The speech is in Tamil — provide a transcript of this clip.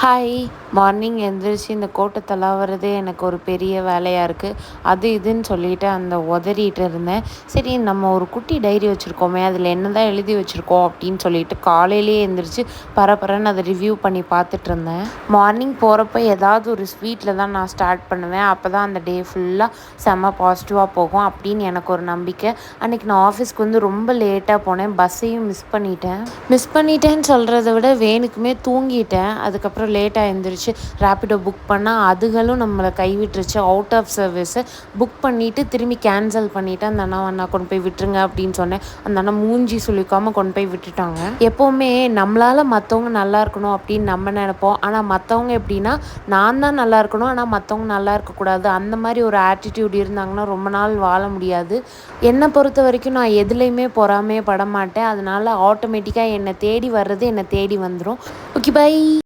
ஹாய். மார்னிங் எந்திரிச்சு இந்த கோட்டை தள்ளாவுறதே எனக்கு ஒரு பெரிய வேலையாக இருக்குது. அது இதுன்னு சொல்லிட்டு அந்த உதறிட்டு இருந்தேன். சரி, நம்ம ஒரு குட்டி டைரி வச்சுருக்கோமே, அதில் என்ன தான் எழுதி வச்சுருக்கோம் அப்படின்னு சொல்லிட்டு காலையிலேயே எந்திரிச்சு பரபரன்னு அதை ரிவ்யூ பண்ணி பார்த்துட்டு இருந்தேன். மார்னிங் போகிறப்ப ஏதாவது ஒரு ஸ்வீட்டில் தான் நான் ஸ்டார்ட் பண்ணுவேன். அப்போ தான் அந்த டே ஃபுல்லாக செம்ம பாசிட்டிவாக போகும் அப்படின்னு எனக்கு ஒரு நம்பிக்கை. அன்றைக்கி நான் ஆஃபீஸ்க்கு வந்து ரொம்ப லேட்டாக போனேன். பஸ்ஸையும் மிஸ் பண்ணிட்டேன்னு சொல்கிறத விட வேணுக்குமே தூங்கிட்டேன். அதுக்கப்புறம் லேட்டாக எழுந்திரிச்சு ரேப்பிடோ புக் பண்ணால் அதுகளும் நம்மளை கைவிட்டுருச்சு. அவுட் ஆஃப் சர்வீஸு புக் பண்ணிவிட்டு திரும்பி கேன்சல் பண்ணிவிட்டு அந்த அண்ணா கொண்டு போய் விட்டுருங்க அப்படின்னு சொன்னேன். அந்த அண்ணா மூஞ்சி சுளிக்காமல் கொண்டு போய் விட்டுட்டாங்க. எப்போவுமே நம்மளால் மற்றவங்க நல்லா இருக்கணும் அப்படின்னு நம்ம நினைப்போம். ஆனால் மற்றவங்க எப்படின்னா, நான் தான் நல்லா இருக்கணும் ஆனால் மற்றவங்க நல்லா இருக்கக்கூடாது, அந்த மாதிரி ஒரு ஆட்டிடியூட் இருந்தாங்கன்னா ரொம்ப நாள் வாழ முடியாது. என்னை பொறுத்த வரைக்கும் நான் எதுலேயுமே பொறாமையே பட மாட்டேன். அதனால ஆட்டோமேட்டிக்காக என்னை தேடி வர்றது என்னை தேடி வந்துடும். Okay, by.